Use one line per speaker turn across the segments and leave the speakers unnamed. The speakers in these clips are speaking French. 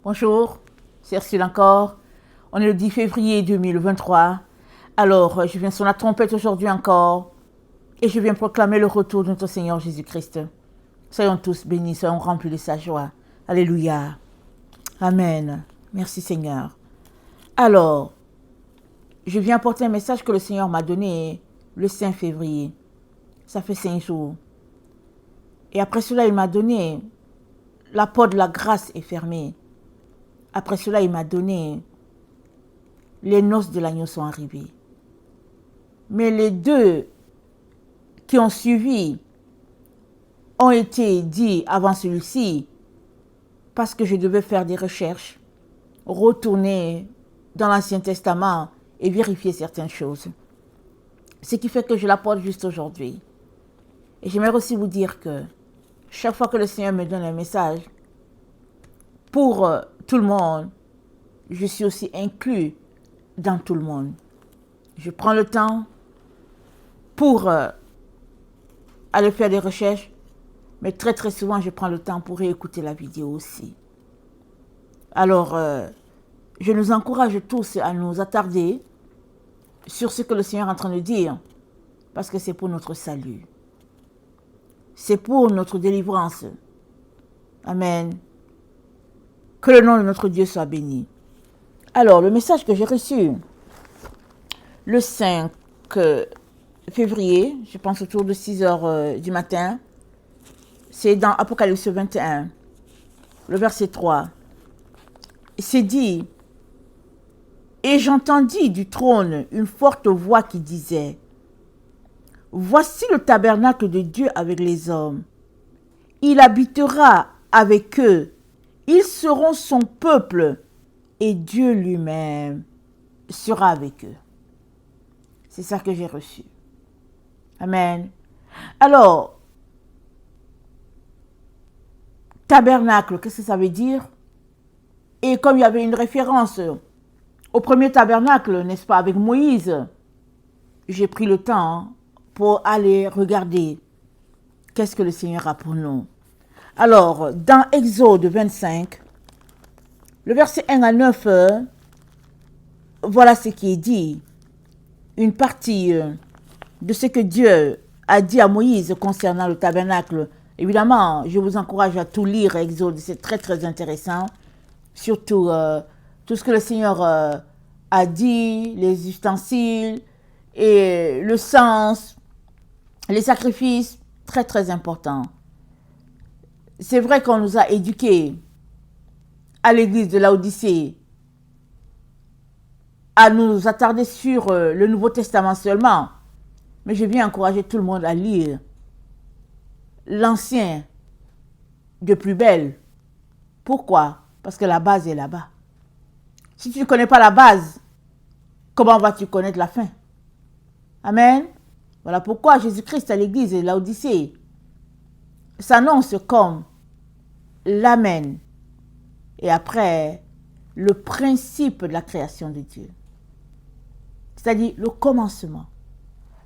Bonjour, c'est Ursule encore. On est le 10 février 2023. Alors, je viens sur la trompette aujourd'hui encore et je viens proclamer le retour de notre Seigneur Jésus-Christ. Soyons tous bénis, soyons remplis de sa joie. Alléluia. Amen. Merci Seigneur. Alors, je viens apporter un message que le Seigneur m'a donné le 5 février. Ça fait 5 jours. Et après cela, il m'a donné la porte de la grâce est fermée. Après cela, il m'a donné les noces de l'agneau sont arrivées. Mais les deux qui ont suivi ont été dits avant celui-ci parce que je devais faire des recherches, retourner dans l'Ancien Testament et vérifier certaines choses. Ce qui fait que je l'apporte juste aujourd'hui. Et j'aimerais aussi vous dire que chaque fois que le Seigneur me donne un message, pour tout le monde, je suis aussi inclus dans tout le monde. Je prends le temps pour aller faire des recherches, mais très souvent, je prends le temps pour réécouter la vidéo aussi. Alors, je nous encourage tous à nous attarder sur ce que le Seigneur est en train de dire, parce que c'est pour notre salut. C'est pour notre délivrance. Amen. Que le nom de notre Dieu soit béni. Alors, le message que j'ai reçu le 5 février, je pense autour de 6 heures du matin, c'est dans Apocalypse 21, le verset 3. C'est dit, « Et j'entendis du trône une forte voix qui disait, « Voici le tabernacle de Dieu avec les hommes. Il habitera avec eux. Ils seront son peuple et Dieu lui-même sera avec eux. » C'est ça que j'ai reçu. Amen. Alors, tabernacle, qu'est-ce que ça veut dire? Et comme il y avait une référence au premier tabernacle, n'est-ce pas, avec Moïse, j'ai pris le temps pour aller regarder qu'est-ce que le Seigneur a pour nous. Alors, dans Exode 25, le verset 1 à 9, voilà ce qui est dit. Une partie de ce que Dieu a dit à Moïse concernant le tabernacle. Évidemment, je vous encourage à tout lire, Exode, c'est très intéressant. Surtout tout ce que le Seigneur a dit, les ustensiles et le sens, les sacrifices, très important. C'est vrai qu'on nous a éduqués à l'église de Laodicée à nous attarder sur le Nouveau Testament seulement. Mais je viens encourager tout le monde à lire l'Ancien de plus belle. Pourquoi? Parce que la base est là-bas. Si tu ne connais pas la base, comment vas-tu connaître la fin? Amen. Voilà pourquoi Jésus-Christ à l'église de Laodicée s'annonce comme l'Amen. Et après, le principe de la création de Dieu. C'est-à-dire le commencement.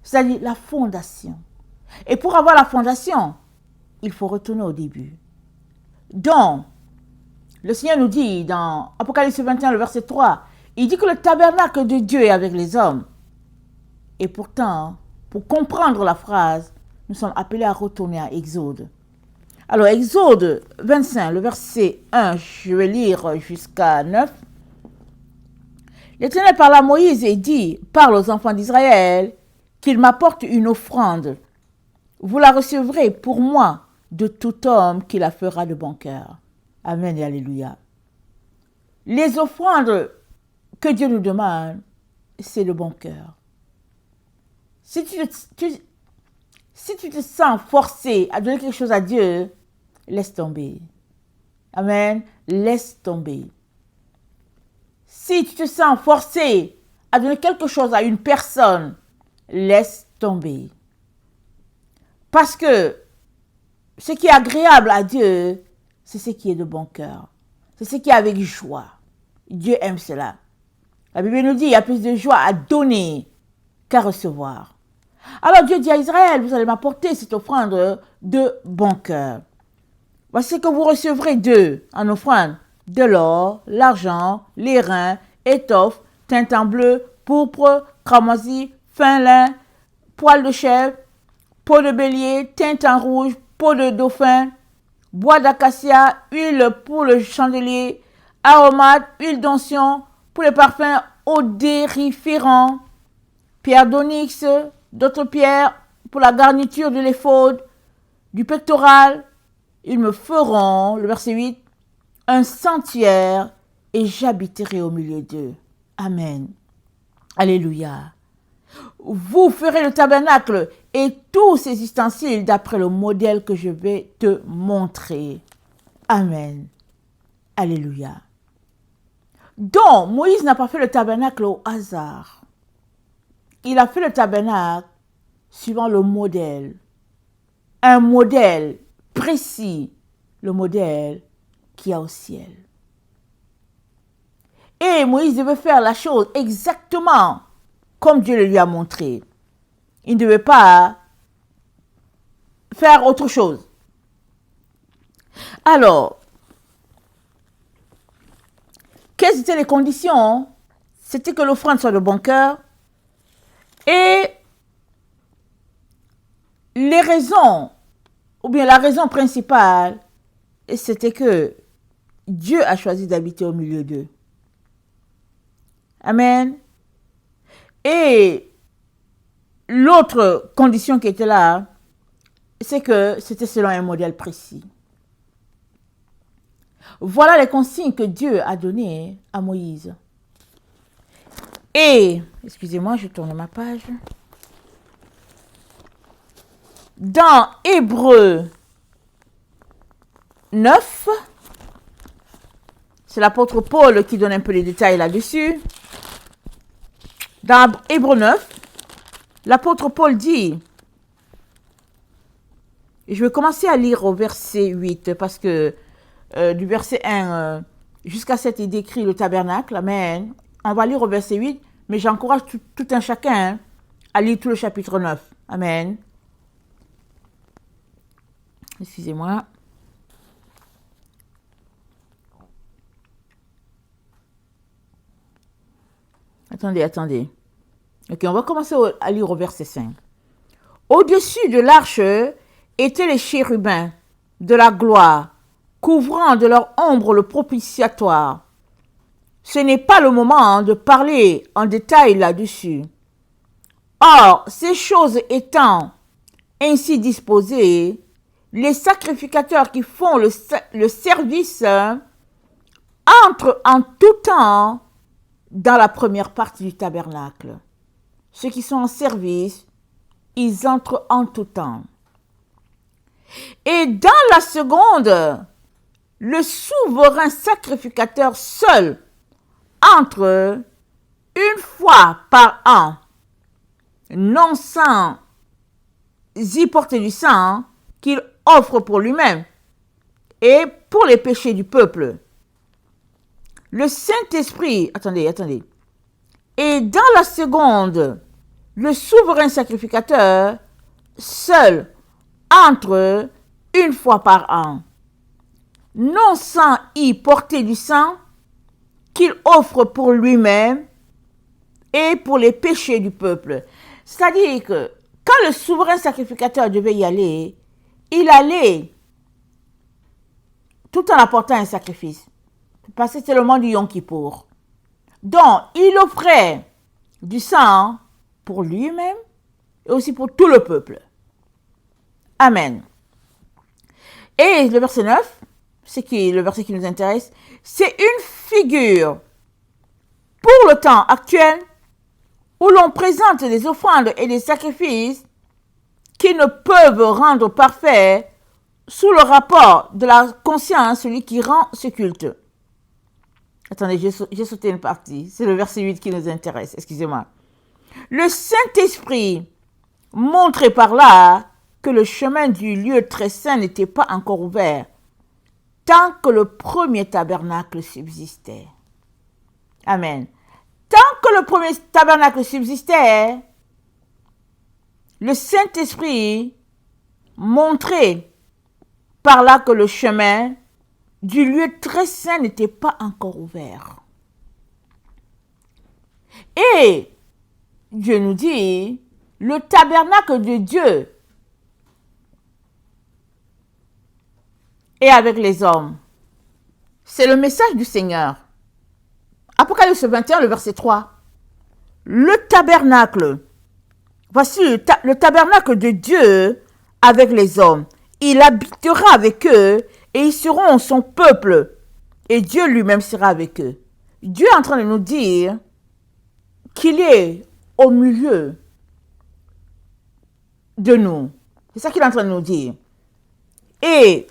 C'est-à-dire la fondation. Et pour avoir la fondation, il faut retourner au début. Donc, le Seigneur nous dit dans Apocalypse 21, le verset 3, il dit que le tabernacle de Dieu est avec les hommes. Et pourtant, pour comprendre la phrase, nous sommes appelés à retourner à Exode. Alors, Exode 25, le verset 1, je vais lire jusqu'à 9. L'Éternel parla à Moïse et dit, parle aux enfants d'Israël, qu'ils m'apportent une offrande. Vous la recevrez pour moi de tout homme qui la fera de bon cœur. Amen et alléluia. Les offrandes que Dieu nous demande, c'est le bon cœur. Si tu te sens forcé à donner quelque chose à Dieu, laisse tomber. Amen. Laisse tomber. Si tu te sens forcé à donner quelque chose à une personne, laisse tomber. Parce que ce qui est agréable à Dieu, c'est ce qui est de bon cœur. C'est ce qui est avec joie. Dieu aime cela. La Bible nous dit, il y a plus de joie à donner qu'à recevoir. Alors Dieu dit à Israël, vous allez m'apporter cette offrande de bon cœur. Voici ce que vous recevrez d'eux en offrande. de l'or, l'argent, l'airain, étoffe, tintin bleu, pourpre, cramoisi, fin lin, poil de chèvre, peau de bélier, tintin rouge, peau de dauphin, bois d'acacia, huile pour le chandelier, aromates, huile d'onction pour les parfums odoriférants, pierre d'onyx, d'autres pierres pour la garniture de l'éphod, du pectoral. Ils me feront, le verset 8, un sanctuaire et j'habiterai au milieu d'eux. Amen. Alléluia. Vous ferez le tabernacle et tous ses ustensiles d'après le modèle que je vais te montrer. Amen. Alléluia. Donc, Moïse n'a pas fait le tabernacle au hasard. Il a fait le tabernacle suivant le modèle. Un modèle précis, le modèle qu'il y a au ciel. Et Moïse devait faire la chose exactement comme Dieu le lui a montré. Il ne devait pas faire autre chose. Alors, quelles étaient les conditions? C'était que l'offrande soit de bon cœur. Et les raisons, ou bien la raison principale, c'était que Dieu a choisi d'habiter au milieu d'eux. Amen. Et l'autre condition qui était là, c'est que c'était selon un modèle précis. Voilà les consignes que Dieu a données à Moïse. Et, excusez-moi, je tourne ma page. Dans Hébreux 9, c'est l'apôtre Paul qui donne un peu les détails là-dessus. Dans Hébreux 9, l'apôtre Paul dit, et je vais commencer à lire au verset 8, parce que du verset 1 jusqu'à 7, il décrit le tabernacle. Amen. On va lire au verset 8, mais j'encourage tout un chacun à lire tout le chapitre 9. Amen. Excusez-moi. Attendez. Ok, on va commencer à lire au verset 5. Au-dessus de l'arche étaient les chérubins de la gloire, couvrant de leur ombre le propitiatoire. Ce n'est pas le moment de parler en détail là-dessus. Or, ces choses étant ainsi disposées, les sacrificateurs qui font le service entrent en tout temps dans la première partie du tabernacle. Ceux qui sont en service, ils entrent en tout temps. Et dans la seconde, le souverain sacrificateur seul entre une fois par an, non sans y porter du sang qu'il offre pour lui-même et pour les péchés du peuple. Le Saint-Esprit, attendez. Et dans la seconde, le souverain sacrificateur seul entre une fois par an, non sans y porter du sang qu'il offre pour lui-même et pour les péchés du peuple. C'est-à-dire que quand le souverain sacrificateur devait y aller, il allait tout en apportant un sacrifice. Parce que c'est le moment du Yom Kippour. Donc, il offrait du sang pour lui-même et aussi pour tout le peuple. Amen. Et le verset 9, c'est le verset qui nous intéresse, c'est une figure pour le temps actuel où l'on présente des offrandes et des sacrifices qui ne peuvent rendre parfait sous le rapport de la conscience celui qui rend ce culte. Attendez, j'ai sauté une partie. C'est le verset 8 qui nous intéresse. Excusez-moi. Le Saint-Esprit montrait par là que le chemin du lieu très saint n'était pas encore ouvert tant que le premier tabernacle subsistait. Amen. Tant que le premier tabernacle subsistait, le Saint-Esprit montrait par là que le chemin du lieu très saint n'était pas encore ouvert. Et Dieu nous dit, le tabernacle de Dieu est avec les hommes. C'est le message du Seigneur. Apocalypse 21, le verset 3. Le tabernacle, voici le tabernacle de Dieu avec les hommes. Il habitera avec eux et ils seront son peuple. Et Dieu lui-même sera avec eux. Dieu est en train de nous dire qu'il est au milieu de nous. C'est ça qu'il est en train de nous dire. Et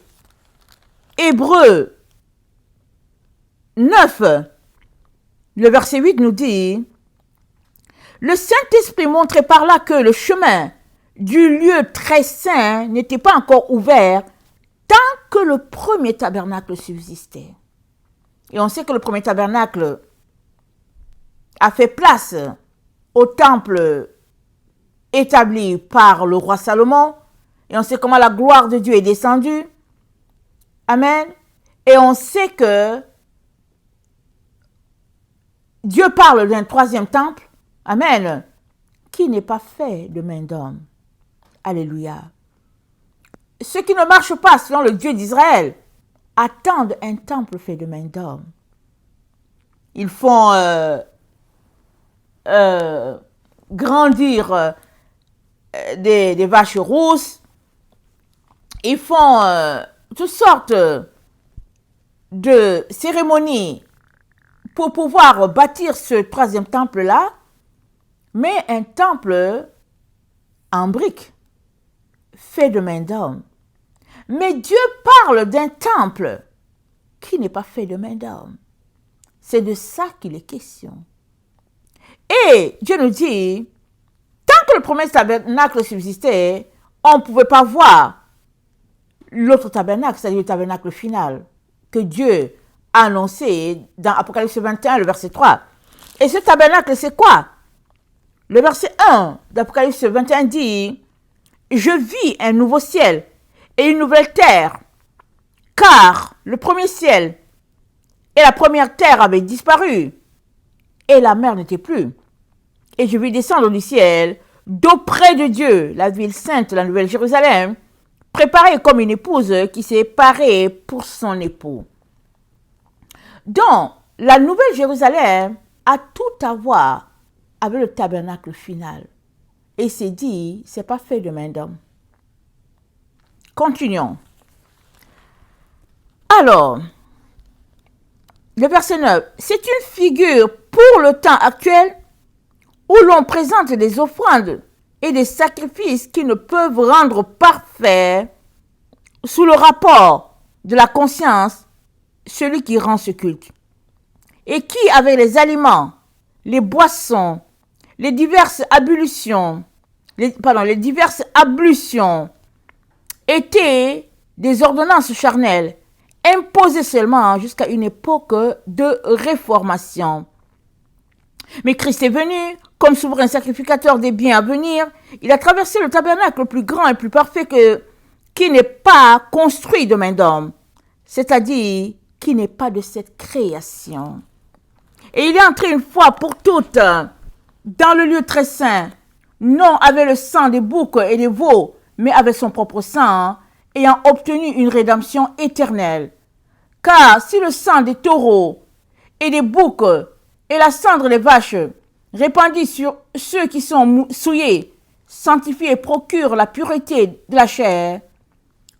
Hébreux 9, le verset 8 nous dit, le Saint-Esprit montrait par là que le chemin du lieu très saint n'était pas encore ouvert tant que le premier tabernacle subsistait. Et on sait que le premier tabernacle a fait place au temple établi par le roi Salomon. Et on sait comment la gloire de Dieu est descendue. Amen. Et on sait que Dieu parle d'un troisième temple. Amen. Qui n'est pas fait de main d'homme. Alléluia. Ceux qui ne marchent pas selon le Dieu d'Israël attendent un temple fait de main d'homme. Ils font grandir des vaches rousses. Ils font toutes sortes de cérémonies pour pouvoir bâtir ce troisième temple-là, mais un temple en briques, fait de main d'homme. Mais Dieu parle d'un temple qui n'est pas fait de main d'homme. C'est de ça qu'il est question. Et Dieu nous dit, tant que le premier tabernacle subsistait, on ne pouvait pas voir l'autre tabernacle, c'est-à-dire le tabernacle final, que Dieu a annoncé dans Apocalypse 21, le verset 3. Et ce tabernacle, c'est quoi? Le verset 1 d'Apocalypse 21 dit, « Je vis un nouveau ciel et une nouvelle terre, car le premier ciel et la première terre avaient disparu, et la mer n'était plus. Et je vis descendre du ciel, d'auprès de Dieu, la ville sainte, la nouvelle Jérusalem, préparée comme une épouse qui s'est parée pour son époux. » Donc, la nouvelle Jérusalem a tout à voir avec le tabernacle final. Et c'est dit, c'est pas fait de main d'homme. Continuons. Alors, le verset 9, c'est une figure pour le temps actuel où l'on présente des offrandes et des sacrifices qui ne peuvent rendre parfait sous le rapport de la conscience celui qui rend ce culte. Et qui, avec les aliments, les boissons, les diverses ablutions, étaient des ordonnances charnelles, imposées seulement jusqu'à une époque de réformation. Mais Christ est venu, comme souverain sacrificateur des biens à venir, il a traversé le tabernacle le plus grand et plus parfait qui n'est pas construit de main d'homme, c'est-à-dire qui n'est pas de cette création. Et il est entré une fois pour toutes dans le lieu très saint, non avec le sang des boucs et des veaux, mais avec son propre sang, ayant obtenu une rédemption éternelle. Car si le sang des taureaux et des boucs et la cendre des vaches répandue sur ceux qui sont souillés, sanctifient et procurent la pureté de la chair,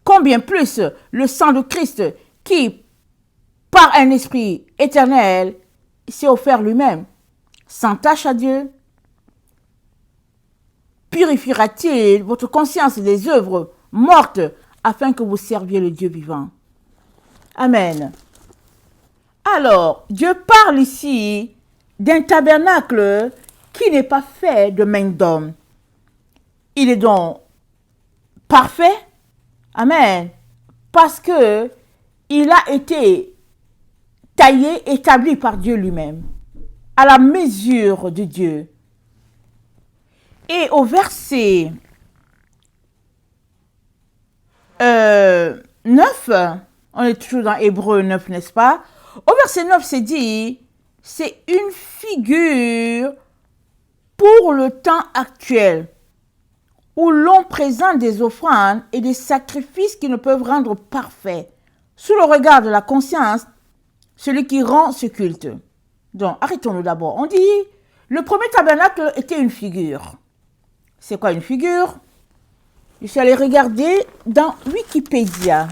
combien plus le sang de Christ qui, par un esprit éternel, s'est offert lui-même, sans tache à Dieu, purifiera-t-il votre conscience des œuvres mortes afin que vous serviez le Dieu vivant. Amen. Alors, Dieu parle ici d'un tabernacle qui n'est pas fait de main d'homme. Il est donc parfait. Amen. Parce que il a été taillé, établi par Dieu lui-même, à la mesure de Dieu. Et au verset 9, On est toujours dans Hébreux 9, n'est-ce pas? Au verset 9, c'est dit, c'est une figure pour le temps actuel, où l'on présente des offrandes et des sacrifices qui ne peuvent rendre parfait, sous le regard de la conscience, celui qui rend ce culte. Donc, arrêtons-nous d'abord. On dit, le premier tabernacle était une figure. C'est quoi une figure? Je suis allée regarder dans Wikipédia.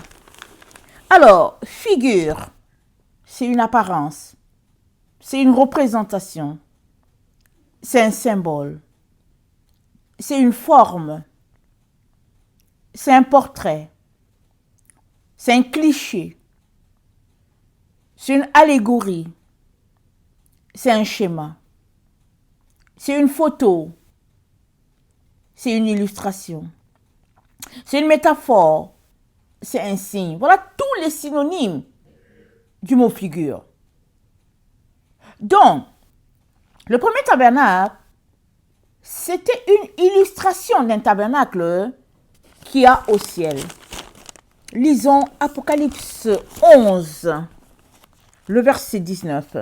Alors, figure, c'est une apparence, c'est une représentation, c'est un symbole, c'est une forme, c'est un portrait, c'est un cliché, c'est une allégorie, c'est un schéma, c'est une photo, c'est une illustration, c'est une métaphore, c'est un signe. Voilà tous les synonymes du mot figure. Donc, le premier tabernacle, c'était une illustration d'un tabernacle qui a au ciel. Lisons Apocalypse 11, le verset 19.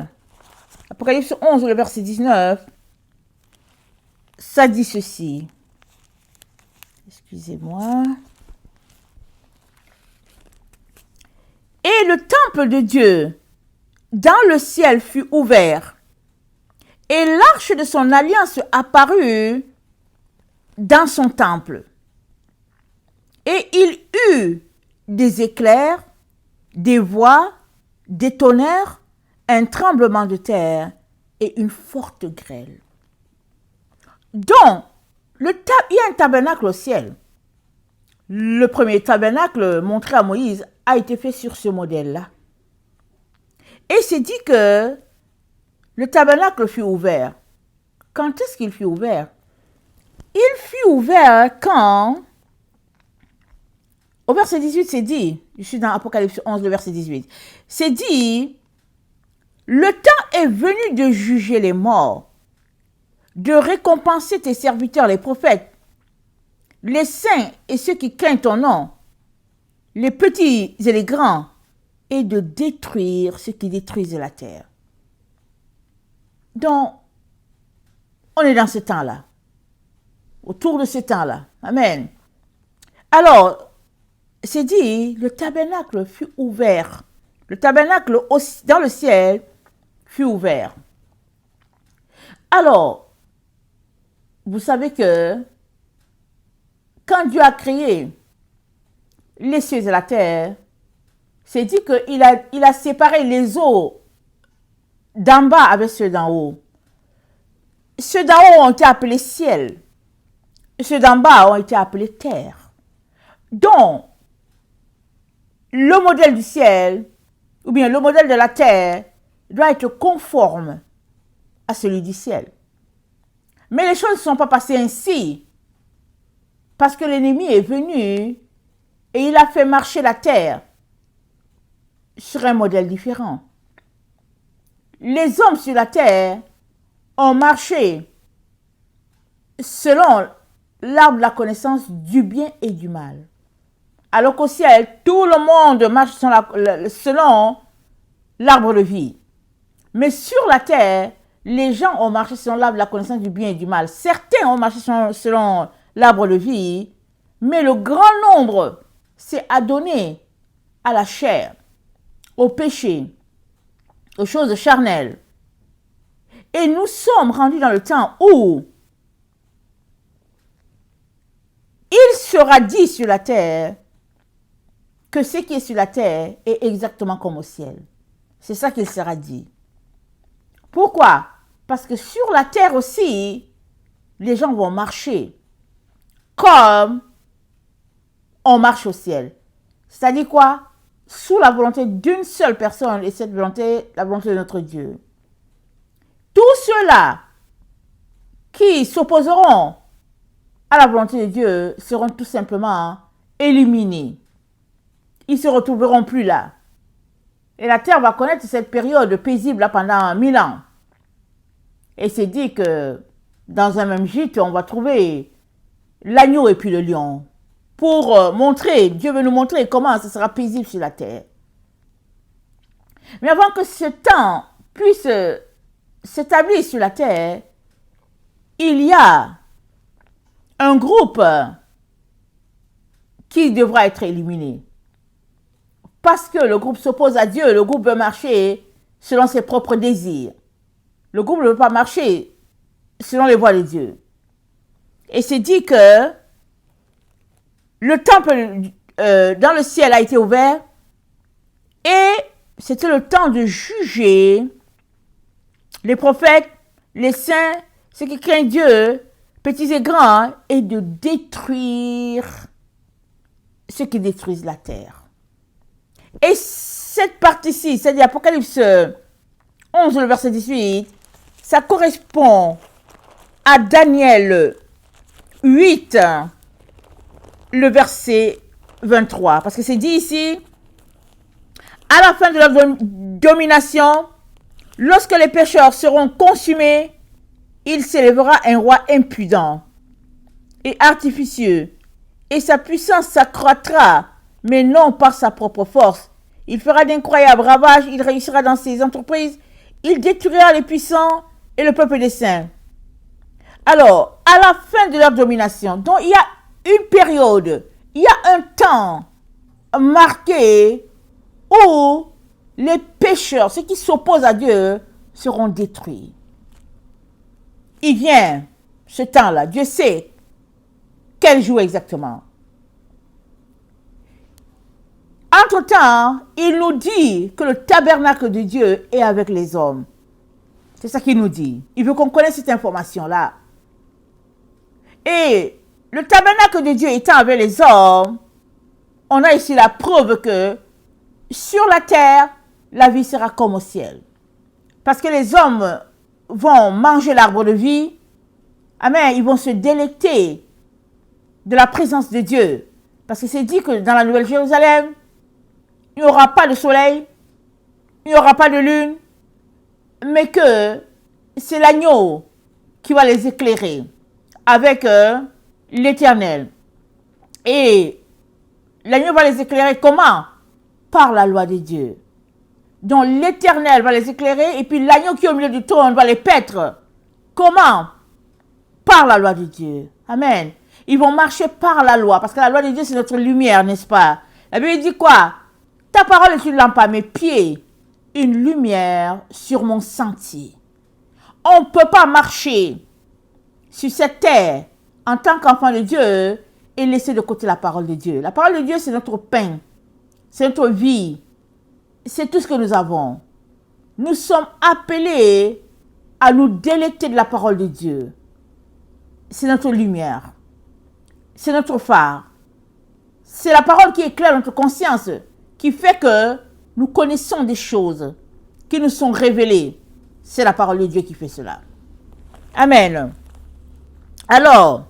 Apocalypse 11, le verset 19, ça dit ceci. Excusez-moi. Et le temple de Dieu dans le ciel fut ouvert, et l'arche de son alliance apparut dans son temple. Et il eut des éclairs, des voix, des tonnerres, un tremblement de terre et une forte grêle. Donc, il y a un tabernacle au ciel. Le premier tabernacle montré à Moïse a été fait sur ce modèle-là. Et c'est dit que le tabernacle fut ouvert. Quand est-ce qu'il fut ouvert? Il fut ouvert quand, au verset 18, c'est dit, je suis dans Apocalypse 11, le verset 18, c'est dit, le temps est venu de juger les morts, de récompenser tes serviteurs, les prophètes, les saints et ceux qui craignent ton nom, les petits et les grands, et de détruire ceux qui détruisent la terre. Donc, on est dans ce temps-là, autour de ce temps-là. Amen. Alors, c'est dit, le tabernacle fut ouvert. Le tabernacle dans le ciel fut ouvert. Alors, vous savez que quand Dieu a créé les cieux et la terre, c'est dit qu'il a séparé les eaux d'en bas avec ceux d'en haut. Ceux d'en haut ont été appelés ciel. Et ceux d'en bas ont été appelés terre. Donc, le modèle du ciel, ou bien le modèle de la terre, doit être conforme à celui du ciel. Mais les choses ne sont pas passées ainsi, parce que l'ennemi est venu et il a fait marcher la terre sur un modèle différent. Les hommes sur la terre ont marché selon l'arbre de la connaissance du bien et du mal. Alors qu'au ciel, tout le monde marche selon l'arbre de vie. Mais sur la terre, les gens ont marché selon l'arbre de la connaissance du bien et du mal. Certains ont marché selon l'arbre de vie, mais le grand nombre s'est adonné à la chair, au péché, aux choses charnelles. Et nous sommes rendus dans le temps où il sera dit sur la terre que ce qui est sur la terre est exactement comme au ciel. C'est ça qu'il sera dit. Pourquoi? Parce que sur la terre aussi, les gens vont marcher comme on marche au ciel. C'est-à-dire quoi? Sous la volonté d'une seule personne, et cette volonté, la volonté de notre Dieu. Tous ceux-là qui s'opposeront à la volonté de Dieu seront tout simplement éliminés. Ils ne se retrouveront plus là. Et la terre va connaître cette période paisible là, pendant 1000 ans. Et c'est dit que dans un même gîte, on va trouver l'agneau et puis le lion. Pour montrer, Dieu veut nous montrer comment ce sera paisible sur la terre. Mais avant que ce temps puisse s'établir sur la terre, il y a un groupe qui devra être éliminé. Parce que le groupe s'oppose à Dieu, le groupe veut marcher selon ses propres désirs. Le groupe ne veut pas marcher selon les voies de Dieu. Et c'est dit que le temple dans le ciel a été ouvert et c'était le temps de juger les prophètes, les saints, ceux qui craignent Dieu, petits et grands, et de détruire ceux qui détruisent la terre. Et cette partie-ci, c'est-à-dire Apocalypse 11, le verset 18, ça correspond à Daniel 8, le verset 23. Parce que c'est dit ici, à la fin de leur domination, lorsque les pécheurs seront consumés, il s'élèvera un roi impudent et artificieux, et sa puissance s'accroîtra, mais non par sa propre force. Il fera d'incroyables ravages, il réussira dans ses entreprises, il détruira les puissants et le peuple des saints. Alors, à la fin de leur domination, donc il y a une période, il y a un temps marqué où les pécheurs, ceux qui s'opposent à Dieu, seront détruits. Il vient ce temps-là, Dieu sait quel jour exactement. Entre-temps, il nous dit que le tabernacle de Dieu est avec les hommes. C'est ça qu'il nous dit. Il veut qu'on connaisse cette information-là. Et le tabernacle de Dieu étant avec les hommes, on a ici la preuve que sur la terre, la vie sera comme au ciel. Parce que les hommes vont manger l'arbre de vie. Amen. Ils vont se délecter de la présence de Dieu. Parce que c'est dit que dans la Nouvelle Jérusalem, il n'y aura pas de soleil, il n'y aura pas de lune, mais que c'est l'agneau qui va les éclairer avec l'Éternel. Et l'agneau va les éclairer comment? Par la loi de Dieu. Donc l'Éternel va les éclairer et puis l'agneau qui est au milieu du trône va les paître. Comment? Par la loi de Dieu. Amen. Ils vont marcher par la loi parce que la loi de Dieu c'est notre lumière, n'est-ce pas? La Bible dit quoi? Ta parole est une lampe à mes pieds, une lumière sur mon sentier. On ne peut pas marcher sur cette terre en tant qu'enfant de Dieu et laisser de côté la parole de Dieu. La parole de Dieu, c'est notre pain, c'est notre vie, c'est tout ce que nous avons. Nous sommes appelés à nous délecter de la parole de Dieu. C'est notre lumière, c'est notre phare. C'est la parole qui éclaire notre conscience, qui fait que nous connaissons des choses qui nous sont révélées. C'est la parole de Dieu qui fait cela. Amen. Alors,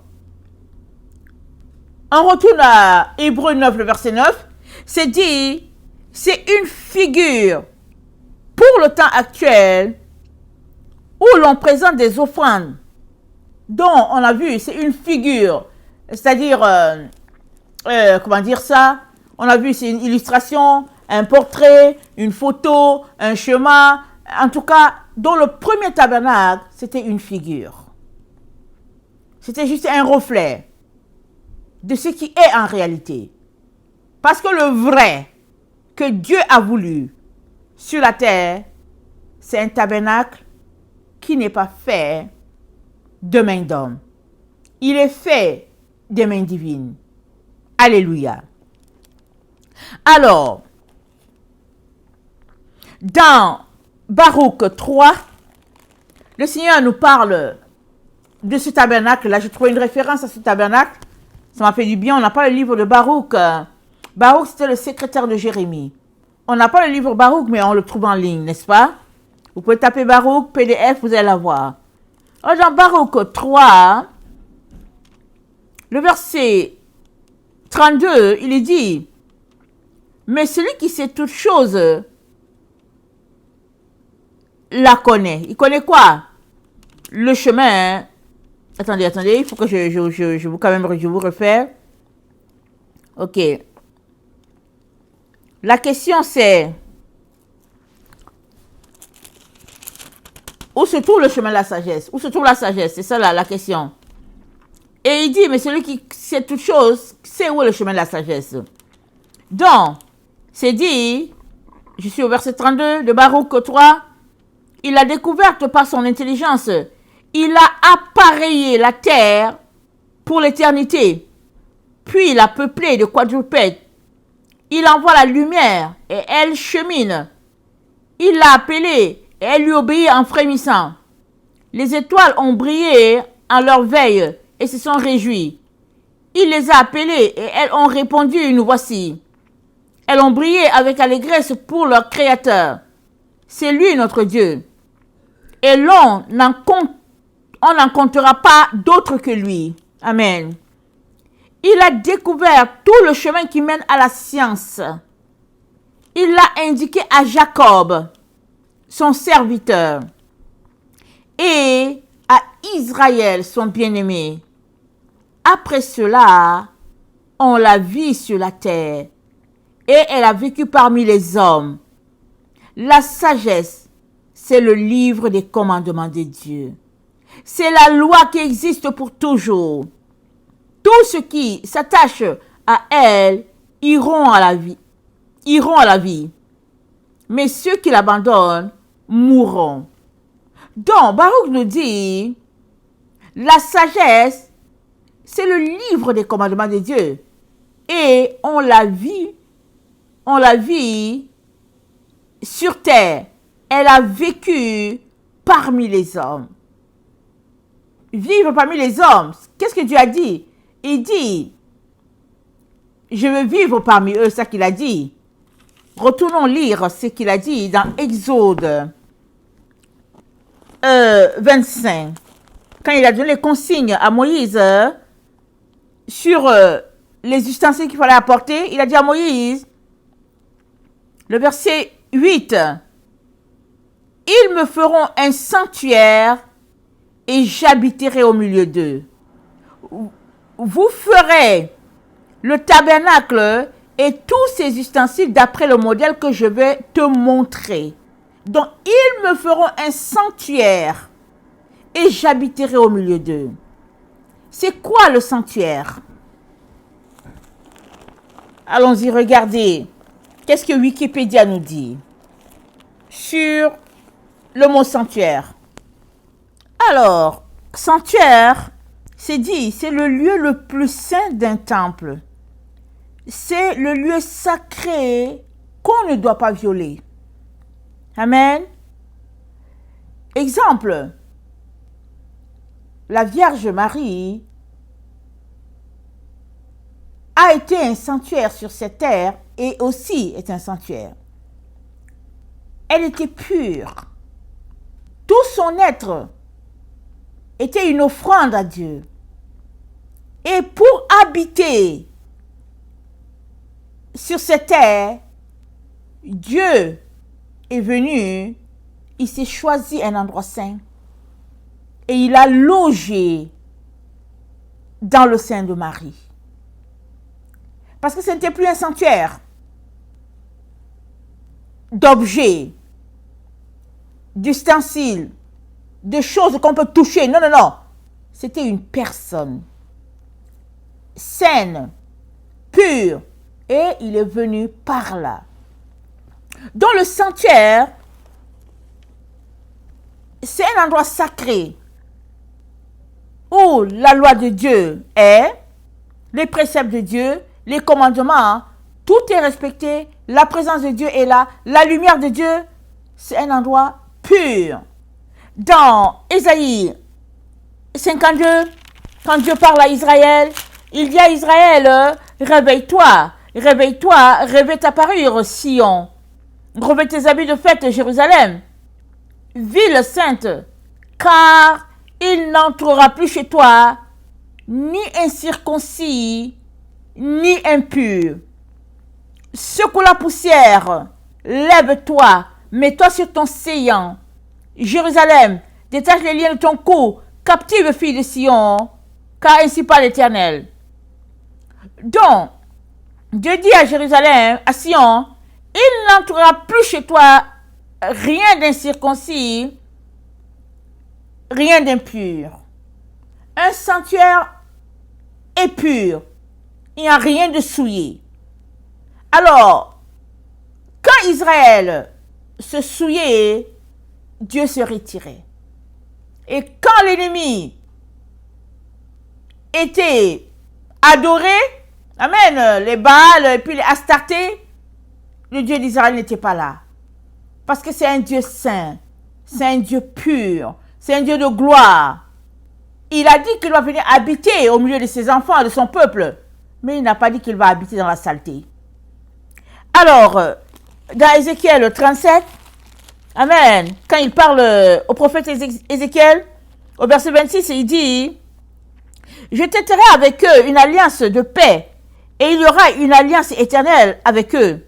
on retourne à Hébreux 9, le verset 9. C'est dit, c'est une figure pour le temps actuel où l'on présente des offrandes dont on a vu, c'est une figure, c'est-à-dire, comment dire ça? On a vu, c'est une illustration, un portrait, une photo, un schéma. En tout cas, dans le premier tabernacle, c'était une figure. C'était juste un reflet de ce qui est en réalité. Parce que le vrai que Dieu a voulu sur la terre, c'est un tabernacle qui n'est pas fait de main d'homme. Il est fait des mains divines. Alléluia. Alors, dans Baruch 3, le Seigneur nous parle de ce tabernacle. Là, j'ai trouvé une référence à ce tabernacle. Ça m'a fait du bien. On n'a pas le livre de Baruch. Baruch, c'était le secrétaire de Jérémie. On n'a pas le livre Baruch, mais on le trouve en ligne, n'est-ce pas? Vous pouvez taper Baruch, PDF, vous allez la voir. Alors, dans Baruch 3, le verset 32, il est dit, mais celui qui sait toutes choses la connaît. Il connaît quoi? Le chemin. Hein? Attendez, il faut que je vous refais. Ok. La question c'est, Où se trouve le chemin de la sagesse? Où se trouve la sagesse? C'est ça la question. Et il dit, mais celui qui sait toutes choses, sait où est le chemin de la sagesse. Donc, c'est dit, je suis au verset 32 de Baruch 3, il a découverte par son intelligence. Il a appareillé la terre pour l'éternité. Puis il a peuplé de quadrupèdes. Il envoie la lumière et elle chemine. Il l'a appelée et elle lui obéit en frémissant. Les étoiles ont brillé en leur veille et se sont réjouies. Il les a appelées et elles ont répondu, nous voici. Elles ont brillé avec allégresse pour leur Créateur. C'est lui notre Dieu. Et on n'en comptera pas d'autre que lui. Amen. Il a découvert tout le chemin qui mène à la science. Il l'a indiqué à Jacob, son serviteur, et à Israël, son bien-aimé. Après cela, on l'a vit sur la terre, et elle a vécu parmi les hommes. La sagesse, c'est le livre des commandements de Dieu. C'est la loi qui existe pour toujours. Tous ceux qui s'attachent à elle iront à la vie. Mais ceux qui l'abandonnent mourront. Donc, Baruch nous dit, la sagesse, c'est le livre des commandements de Dieu. Et on la vit sur terre. Elle a vécu parmi les hommes. Vivre parmi les hommes. Qu'est-ce que Dieu a dit? Il dit, je veux vivre parmi eux, c'est ça qu'il a dit. Retournons lire ce qu'il a dit dans Exode 25. Quand il a donné les consignes à Moïse sur les ustensiles qu'il fallait apporter, il a dit à Moïse, le verset 8, « Ils me feront un sanctuaire et j'habiterai au milieu d'eux. Vous ferez le tabernacle et tous ses ustensiles d'après le modèle que je vais te montrer. Donc, ils me feront un sanctuaire et j'habiterai au milieu d'eux. » C'est quoi le sanctuaire? Allons-y, regardez. Qu'est-ce que Wikipédia nous dit sur le mot sanctuaire? Alors, sanctuaire, c'est dit, c'est le lieu le plus saint d'un temple. C'est le lieu sacré qu'on ne doit pas violer. Amen. Exemple, la Vierge Marie a été un sanctuaire sur cette terre et aussi est un sanctuaire. Elle était pure. Tout son être était une offrande à Dieu. Et pour habiter sur cette terre, Dieu est venu, il s'est choisi un endroit saint et il a logé dans le sein de Marie. Parce que ce n'était plus un sanctuaire d'objets, d'ustensiles, de choses qu'on peut toucher. Non, non, non. C'était une personne saine, pure, et il est venu par là. Dans le sanctuaire, c'est un endroit sacré où la loi de Dieu est, les préceptes de Dieu, les commandements, tout est respecté, la présence de Dieu est là, la lumière de Dieu, c'est un endroit pur. Dans Ésaïe 52, quand Dieu parle à Israël, il dit à Israël, réveille-toi, réveille-toi, revêt ta parure, Sion, revêt tes habits de fête, Jérusalem, ville sainte, car il n'entrera plus chez toi ni incirconcis, ni impur. Secoue la poussière, lève-toi, mets-toi sur ton séant. Jérusalem, détache les liens de ton cou, captive fille de Sion, car ainsi parle l'Éternel. Donc, Dieu dit à Jérusalem, à Sion, il n'entrera plus chez toi rien d'incirconcis, rien d'impur. Un sanctuaire est pur. Il n'y a rien de souillé. Alors, quand Israël se souillait, Dieu se retirait. Et quand l'ennemi était adoré, amen, les Baals et puis les Astartés, le Dieu d'Israël n'était pas là. Parce que c'est un Dieu saint, c'est un Dieu pur, c'est un Dieu de gloire. Il a dit qu'il va venir habiter au milieu de ses enfants, de son peuple. Mais il n'a pas dit qu'il va habiter dans la saleté. Alors, dans Ézéchiel 37, amen, quand il parle au prophète Ézéchiel, au verset 26, il dit, « Je têterai avec eux une alliance de paix, et il y aura une alliance éternelle avec eux.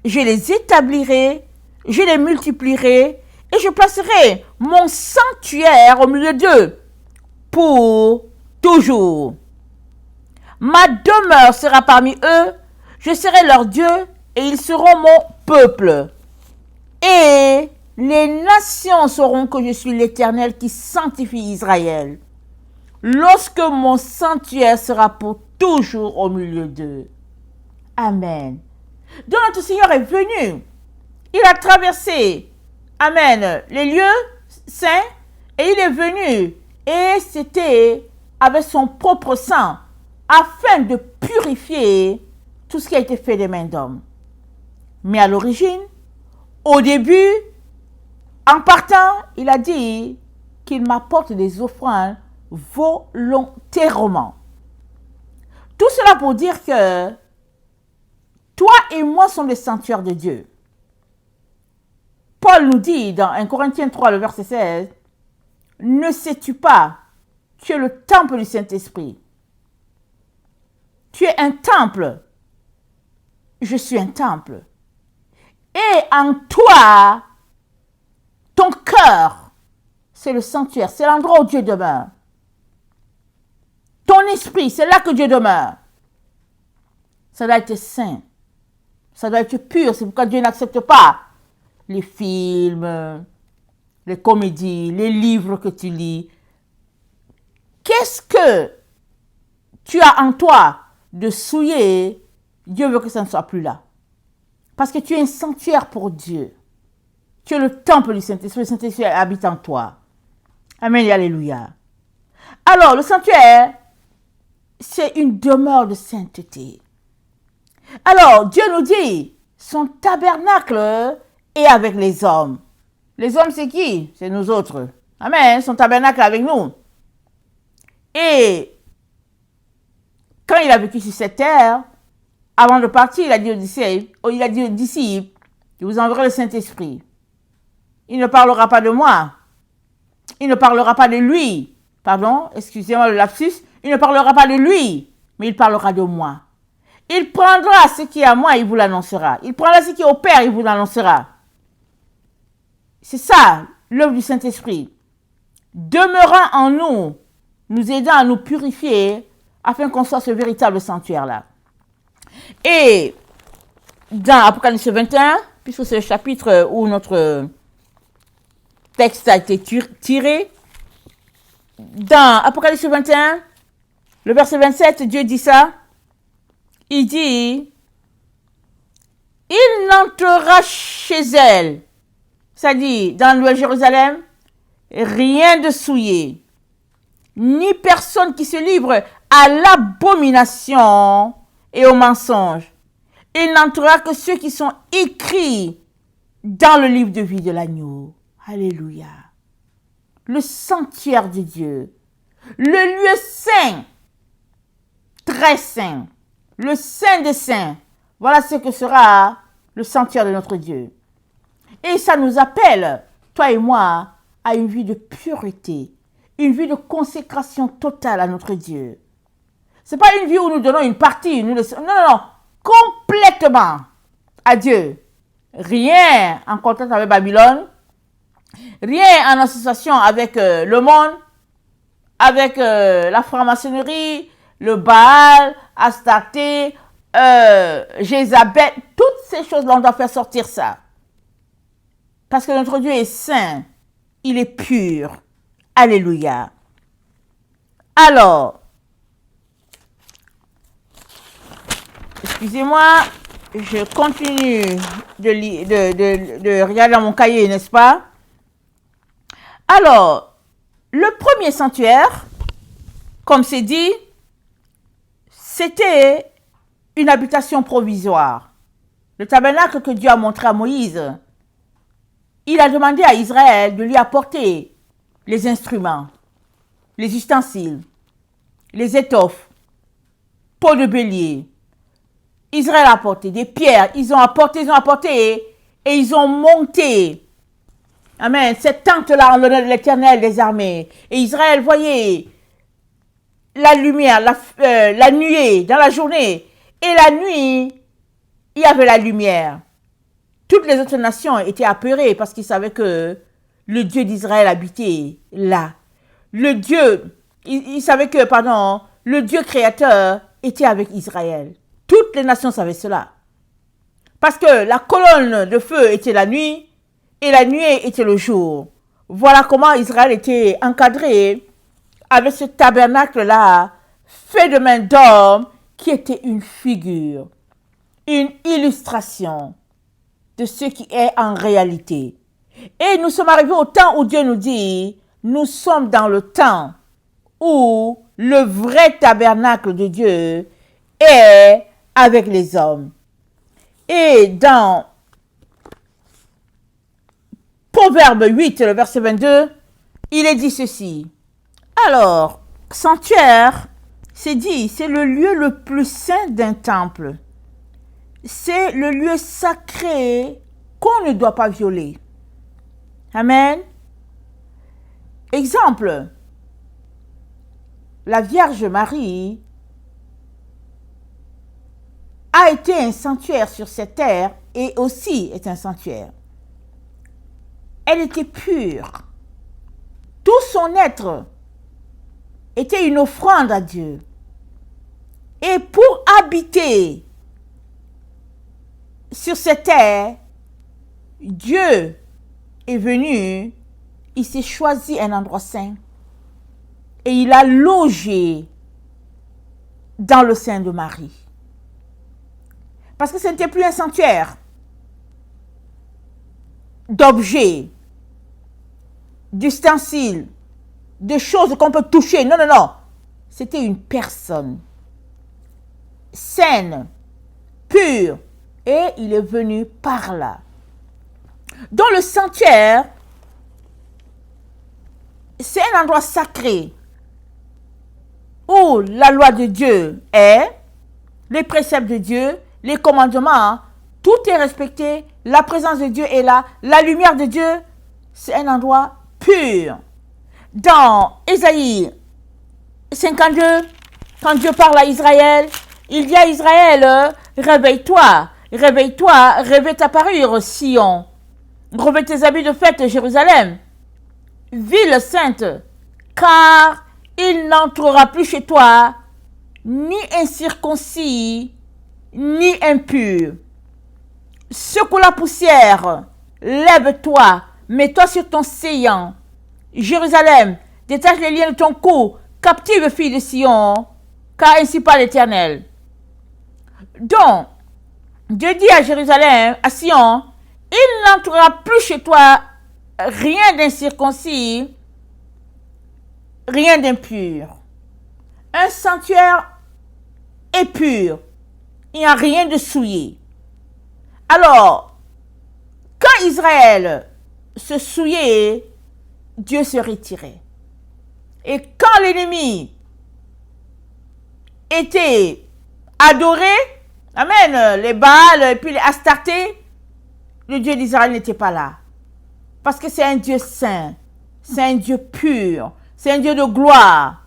Je les établirai, je les multiplierai, et je placerai mon sanctuaire au milieu d'eux pour toujours. Ma demeure sera parmi eux, je serai leur Dieu, et ils seront mon peuple. Et les nations sauront que je suis l'Éternel qui sanctifie Israël, lorsque mon sanctuaire sera pour toujours au milieu d'eux. » Amen. Donc notre Seigneur est venu. Il a traversé, amen, les lieux saints, et il est venu. Et c'était avec son propre sang, afin de purifier tout ce qui a été fait des mains d'hommes. Mais à l'origine, au début, en partant, il a dit qu'il m'apporte des offrandes volontairement. Tout cela pour dire que toi et moi sommes les sanctuaires de Dieu. Paul nous dit dans 1 Corinthiens 3, le verset 16, « Ne sais-tu pas, tu es le temple du Saint-Esprit. Tu es un temple. Je suis un temple. Et en toi, ton cœur, c'est le sanctuaire, c'est l'endroit où Dieu demeure. Ton esprit, c'est là que Dieu demeure. Ça doit être saint. Ça doit être pur. C'est pourquoi Dieu n'accepte pas les films, les comédies, les livres que tu lis. Qu'est-ce que tu as en toi de souillé? Dieu veut que ça ne soit plus là. Parce que tu es un sanctuaire pour Dieu. Tu es le temple du Saint-Esprit. Le Saint-Esprit habite en toi. Amen et alléluia. Alors, le sanctuaire, c'est une demeure de sainteté. Alors, Dieu nous dit, son tabernacle est avec les hommes. Les hommes, c'est qui? C'est nous autres. Amen. Son tabernacle est avec nous. Et quand il a vécu sur cette terre, avant de partir, il a dit aux disciples, je vous enverrai le Saint-Esprit. Il ne parlera pas de moi. Il ne parlera pas de lui. Pardon, excusez-moi le lapsus. Il ne parlera pas de lui, mais il parlera de moi. Il prendra ce qui est à moi et il vous l'annoncera. Il prendra ce qui est au Père et il vous l'annoncera. C'est ça, l'œuvre du Saint-Esprit. Demeurant en nous, nous aidant à nous purifier, afin qu'on soit ce véritable sanctuaire-là. Et dans Apocalypse 21, puisque c'est le chapitre où notre texte a été tiré, dans Apocalypse 21, le verset 27, Dieu dit ça. Il dit, il n'entrera chez elle, c'est-à-dire dans la Nouvelle Jérusalem, rien de souillé, ni personne qui se livre à l'abomination et au mensonge. Il n'entrera que ceux qui sont écrits dans le livre de vie de l'agneau. Alléluia. Le sanctuaire de Dieu, le lieu saint, très saint, le saint des saints. Voilà ce que sera le sanctuaire de notre Dieu. Et ça nous appelle, toi et moi, à une vie de pureté, une vie de consécration totale à notre Dieu. Ce n'est pas une vie où nous donnons une partie, non, complètement à Dieu. Rien en contact avec Babylone, rien en association avec le monde, avec la franc-maçonnerie, le Baal, Astarté, Jézabel, toutes ces choses-là, on doit faire sortir ça. Parce que notre Dieu est saint, il est pur. Alléluia. Alors, excusez-moi, je continue de regarder dans mon cahier, n'est-ce pas? Alors, le premier sanctuaire, comme c'est dit, c'était une habitation provisoire. Le tabernacle que Dieu a montré à Moïse, il a demandé à Israël de lui apporter les instruments, les ustensiles, les étoffes, peau de bélier. Israël a apporté des pierres, ils ont apporté, et ils ont monté. Amen. Cette tente-là en l'honneur de l'Éternel des armées. Et Israël voyait la lumière, la nuée dans la journée. Et la nuit, il y avait la lumière. Toutes les autres nations étaient apeurées parce qu'ils savaient que le Dieu d'Israël habitait là. Ils savaient que, le Dieu créateur était avec Israël. Toutes les nations savaient cela. Parce que la colonne de feu était la nuit et la nuée était le jour. Voilà comment Israël était encadré avec ce tabernacle-là, fait de main d'homme, qui était une figure, une illustration de ce qui est en réalité. Et nous sommes arrivés au temps où Dieu nous dit, nous sommes dans le temps où le vrai tabernacle de Dieu est avec les hommes. Et dans Proverbe 8, le verset 22, il est dit ceci. Alors, sanctuaire, c'est dit, c'est le lieu le plus saint d'un temple. C'est le lieu sacré qu'on ne doit pas violer. Amen. Exemple, la Vierge Marie a été un sanctuaire sur cette terre et aussi est un sanctuaire. Elle était pure. Tout son être était une offrande à Dieu. Et pour habiter sur cette terre, Dieu est venu, il s'est choisi un endroit saint et il a logé dans le sein de Marie. Parce que ce n'était plus un sanctuaire d'objets, d'ustensiles, de choses qu'on peut toucher. Non, non, non. C'était une personne saine, pure, et il est venu par là. Dans le sanctuaire, c'est un endroit sacré où la loi de Dieu est, les préceptes de Dieu, les commandements, tout est respecté, la présence de Dieu est là, la lumière de Dieu, c'est un endroit pur. Dans Ésaïe 52, quand Dieu parle à Israël, il dit à Israël, réveille-toi, réveille-toi, revêt ta parure, Sion, revêt tes habits de fête, Jérusalem, ville sainte, car il n'entrera plus chez toi ni incirconcis, ni impur. Secoue la poussière, lève-toi, mets-toi sur ton séant. Jérusalem, détache les liens de ton cou, captive fille de Sion, car ainsi parle l'Éternel. Donc, Dieu dit à Jérusalem, à Sion, il n'entrera plus chez toi rien d'incirconcis, rien d'impur. Un sanctuaire est pur. Il n'y a rien de souillé. Alors, quand Israël se souillait, Dieu se retirait. Et quand l'ennemi était adoré, amen, les Baals et puis les Astartés, le Dieu d'Israël n'était pas là. Parce que c'est un Dieu saint, c'est un Dieu pur, c'est un Dieu de gloire.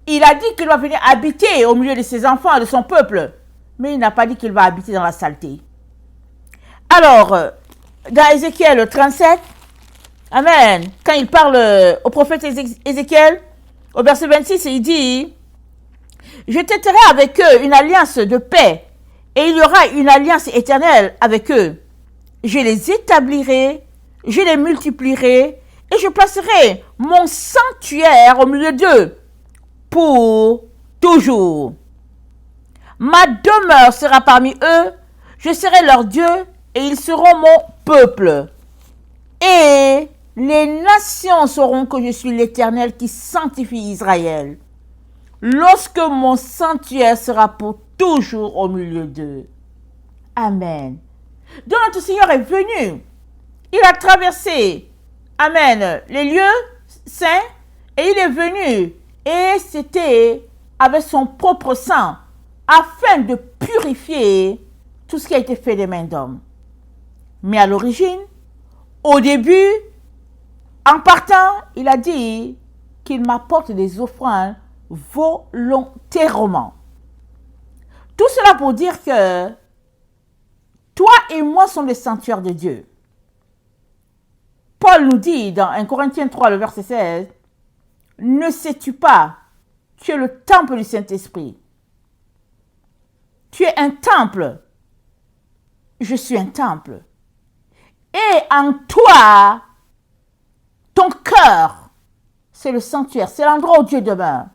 Il a dit qu'il va venir habiter au milieu de ses enfants, de son peuple. Mais il n'a pas dit qu'il va habiter dans la saleté. Alors, dans Ézéchiel 37, amen, quand il parle au prophète Ézéchiel, au verset 26, il dit, « Je traiterai avec eux une alliance de paix, et il y aura une alliance éternelle avec eux. Je les établirai, je les multiplierai, et je placerai mon sanctuaire au milieu d'eux pour toujours. Ma demeure sera parmi eux, je serai leur Dieu et ils seront mon peuple. Et les nations sauront que je suis l'Éternel qui sanctifie Israël, lorsque mon sanctuaire sera pour toujours au milieu d'eux. Amen. Donc notre Seigneur est venu. Il a traversé, amen, les lieux saints et il est venu. Et c'était avec son propre sang afin de purifier tout ce qui a été fait des mains d'hommes. Mais à l'origine, au début, en partant, il a dit qu'il m'apporte des offrandes volontairement. Tout cela pour dire que toi et moi sommes les sanctuaires de Dieu. Paul nous dit dans 1 Corinthiens 3, le verset 16, « Ne sais-tu pas, tu es le temple du Saint-Esprit. Tu es un temple. Je suis un temple. Et en toi, ton cœur, c'est le sanctuaire, c'est l'endroit où Dieu demeure.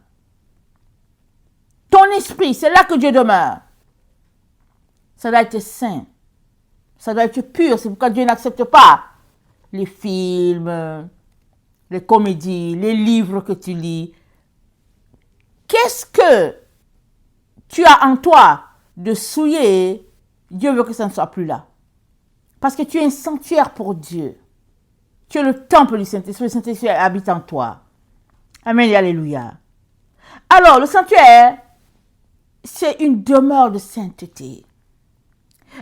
Ton esprit, c'est là que Dieu demeure. Ça doit être saint. Ça doit être pur. C'est pourquoi Dieu n'accepte pas les films, les comédies, les livres que tu lis. Qu'est-ce que tu as en toi de souillé? Dieu veut que ça ne soit plus là. Parce que tu es un sanctuaire pour Dieu. Tu es le temple du Saint-Esprit. Le Saint-Esprit habite en toi. Amen et alléluia. Alors, le sanctuaire, c'est une demeure de sainteté.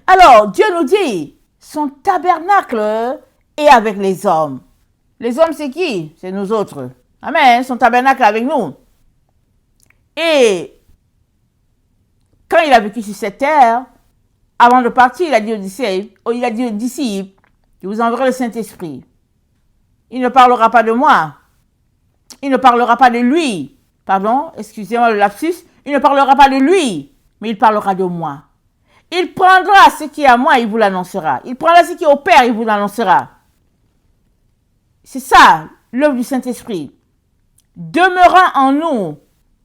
Alors, Dieu nous dit, son tabernacle est avec les hommes. Les hommes, c'est qui? C'est nous autres. Amen. Son tabernacle est avec nous. Et quand il a vécu sur cette terre, avant de partir, il a dit aux disciples, je vous enverrai le Saint-Esprit. Il ne parlera pas de moi. Il ne parlera pas de lui. Pardon, excusez-moi le lapsus. Il ne parlera pas de lui, mais il parlera de moi. Il prendra ce qui est à moi et il vous l'annoncera. Il prendra ce qui est au Père et il vous l'annoncera. C'est ça, l'œuvre du Saint-Esprit. Demeurant en nous,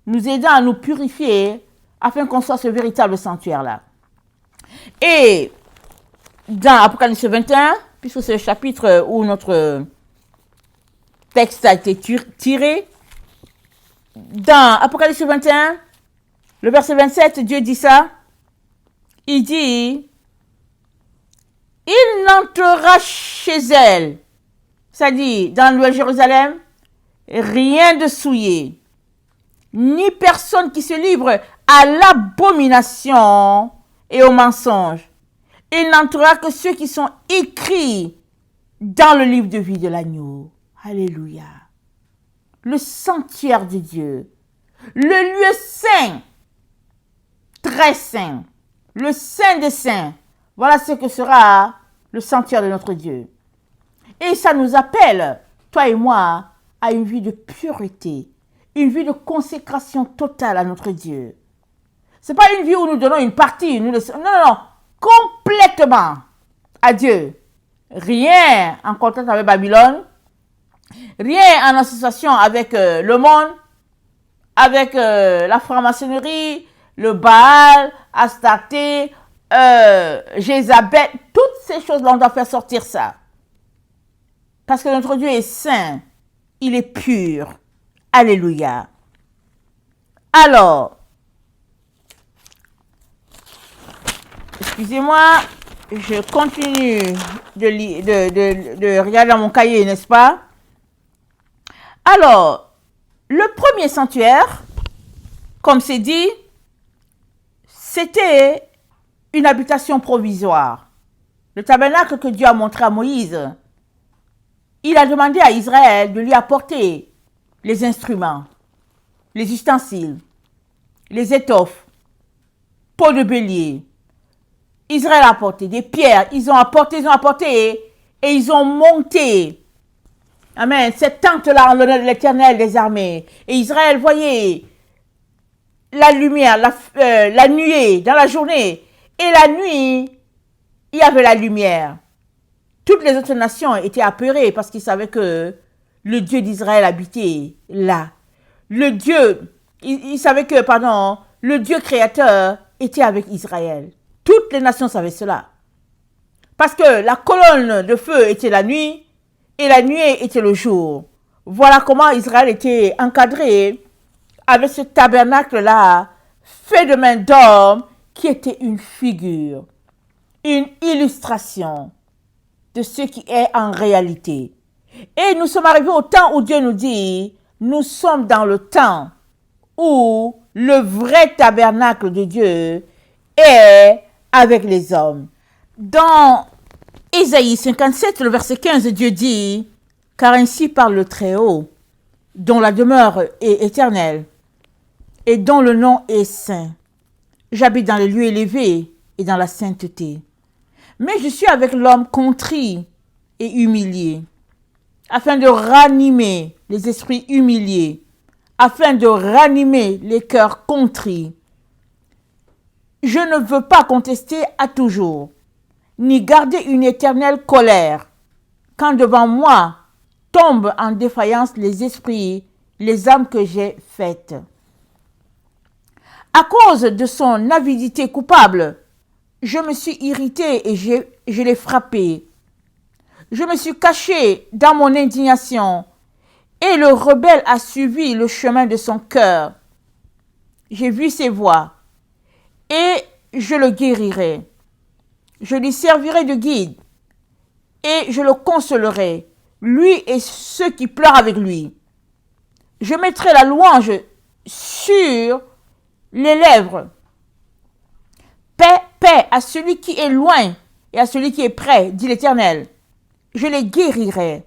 nous aidant à nous purifier afin qu'on soit ce véritable sanctuaire-là. Et dans Apocalypse 21, puisque c'est le chapitre où notre texte a été tiré, dans Apocalypse 21, le verset 27, Dieu dit ça. Il dit, il n'entrera chez elle, c'est-à-dire dans la Nouvelle Jérusalem, rien de souillé, ni personne qui se livre à l'abomination et au mensonge. Il n'entrera que ceux qui sont écrits dans le livre de vie de l'agneau. Alléluia. Le sanctuaire de Dieu, le lieu saint, très saint, le saint des saints. Voilà ce que sera le sanctuaire de notre Dieu. Et ça nous appelle, toi et moi, à une vie de pureté, une vie de consécration totale à notre Dieu. Ce n'est pas une vie où nous donnons une partie, non, complètement à Dieu. Rien en contact avec Babylone, rien en association avec le monde, avec la franc-maçonnerie, le Baal, Astarté, Jézabel, toutes ces choses-là, on doit faire sortir ça. Parce que notre Dieu est saint, il est pur. Alléluia. Alors, excusez-moi, je continue de regarder dans mon cahier, n'est-ce pas? Alors, le premier sanctuaire, comme c'est dit, c'était une habitation provisoire. Le tabernacle que Dieu a montré à Moïse, il a demandé à Israël de lui apporter les instruments, les ustensiles, les étoffes, peau de bélier. Israël a apporté des pierres, ils ont apporté, et ils ont monté. Amen. Cette tente-là en l'honneur de l'Éternel des armées. Et Israël voyait la lumière, la nuée dans la journée. Et la nuit, il y avait la lumière. Toutes les autres nations étaient apeurées parce qu'ils savaient que le Dieu d'Israël habitait là. Le Dieu, il savait que, pardon, le Dieu créateur était avec Israël. Toutes les nations savaient cela. Parce que la colonne de feu était la nuit et la nuée était le jour. Voilà comment Israël était encadré avec ce tabernacle-là, fait de main d'homme, qui était une figure, une illustration de ce qui est en réalité. Et nous sommes arrivés au temps où Dieu nous dit, nous sommes dans le temps où le vrai tabernacle de Dieu est avec les hommes. Dans Ésaïe 57, le verset 15, Dieu dit, « Car ainsi parle le Très-Haut, dont la demeure est éternelle, et dont le nom est saint. J'habite dans les lieux élevés et dans la sainteté. Mais je suis avec l'homme contrit et humilié, afin de ranimer les esprits humiliés, afin de ranimer les cœurs contrits. Je ne veux pas contester à toujours, ni garder une éternelle colère, quand devant moi tombent en défaillance les esprits, les âmes que j'ai faites. À cause de son avidité coupable, je me suis irrité et je l'ai frappé. Je me suis caché dans mon indignation, et le rebelle a suivi le chemin de son cœur. J'ai vu ses voies, et je le guérirai. Je lui servirai de guide, et je le consolerai, lui et ceux qui pleurent avec lui. Je mettrai la louange sur les lèvres. Paix, paix à celui qui est loin et à celui qui est près, dit l'Éternel. Je les guérirai.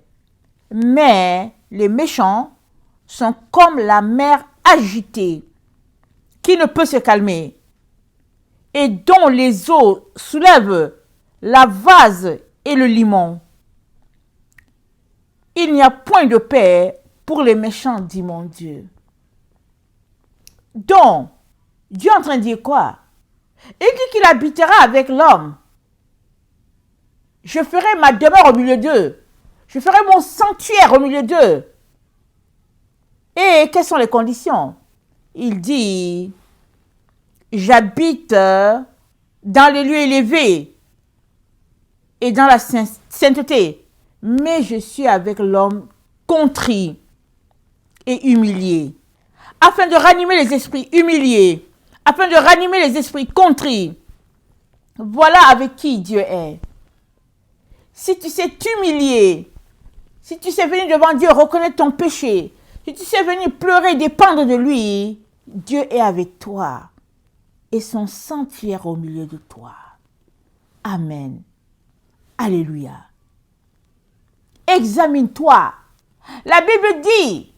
Mais les méchants sont comme la mer agitée, qui ne peut se calmer, et dont les eaux soulèvent la vase et le limon. Il n'y a point de paix pour les méchants, dit mon Dieu. Donc, Dieu est en train de dire quoi? Il dit qu'il habitera avec l'homme. Je ferai ma demeure au milieu d'eux. Je ferai mon sanctuaire au milieu d'eux. Et quelles sont les conditions? Il dit, j'habite dans les lieux élevés et dans la sainteté, mais je suis avec l'homme contrit et humilié, afin de ranimer les esprits humiliés, afin de ranimer les esprits contrits. Voilà avec qui Dieu est. Si tu sais t'humilier, si tu sais venir devant Dieu, reconnaître ton péché, si tu sais venir pleurer, dépendre de lui, Dieu est avec toi et son sanctuaire au milieu de toi. Amen. Alléluia. Examine-toi. La Bible dit,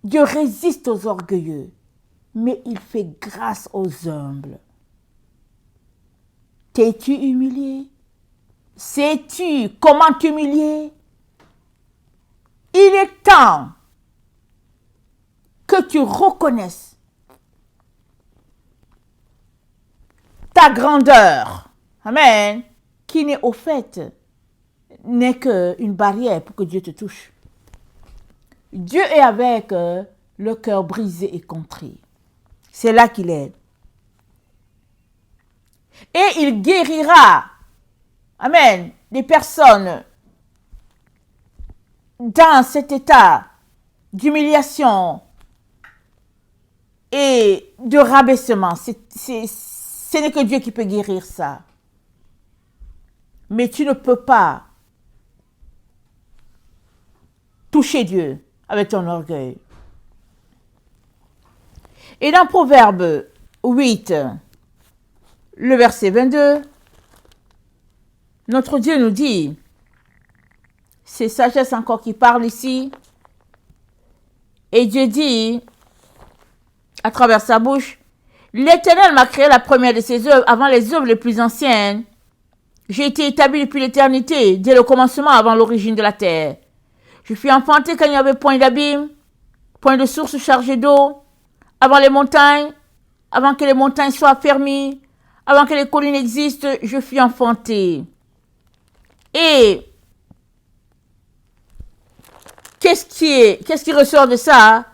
Dieu résiste aux orgueilleux, mais il fait grâce aux humbles. T'es-tu humilié? Sais-tu comment t'humilier? Il est temps que tu reconnaisses ta grandeur. Amen. Qui n'est au fait, n'est qu'une barrière pour que Dieu te touche. Dieu est avec le cœur brisé et contrit. C'est là qu'il est. Et il guérira, amen, des personnes dans cet état d'humiliation et de rabaissement. Ce n'est que Dieu qui peut guérir ça. Mais tu ne peux pas toucher Dieu avec ton orgueil. Et dans Proverbe 8, le verset 22, notre Dieu nous dit, c'est sagesse encore qui parle ici, et Dieu dit, à travers sa bouche, l'Éternel m'a créé la première de ses œuvres avant les œuvres les plus anciennes. J'ai été établi depuis l'éternité, dès le commencement, avant l'origine de la terre. Je fus enfanté quand il n'y avait point d'abîme, point de source chargée d'eau, avant les montagnes, avant que les montagnes soient fermées, avant que les collines existent, je fus enfanté. Et qu'est-ce qui ressort de ça?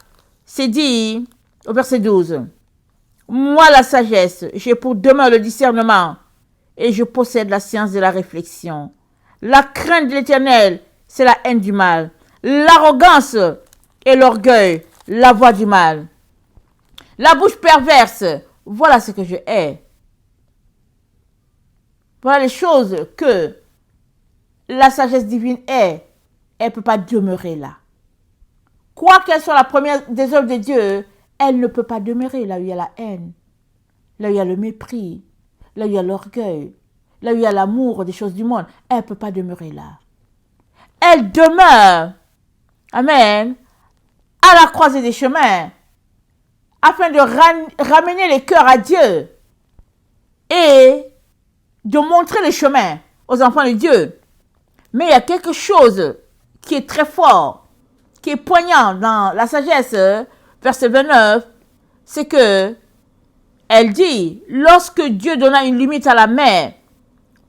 C'est dit au verset 12. Moi, la sagesse, j'ai pour demeure le discernement et je possède la science de la réflexion. La crainte de l'Éternel, c'est la haine du mal. L'arrogance et l'orgueil, la voie du mal. La bouche perverse, voilà ce que je hais. Voilà les choses que la sagesse divine est. Elle ne peut pas demeurer là. Quoi qu'elle soit la première des œuvres de Dieu, elle ne peut pas demeurer là où il y a la haine, là où il y a le mépris, là où il y a l'orgueil, là où il y a l'amour des choses du monde. Elle ne peut pas demeurer là. Elle demeure, amen, à la croisée des chemins, afin de ramener les cœurs à Dieu et de montrer le chemin aux enfants de Dieu. Mais il y a quelque chose qui est très fort, qui est poignant dans la sagesse, verset 29, c'est que elle dit, lorsque Dieu donna une limite à la mer,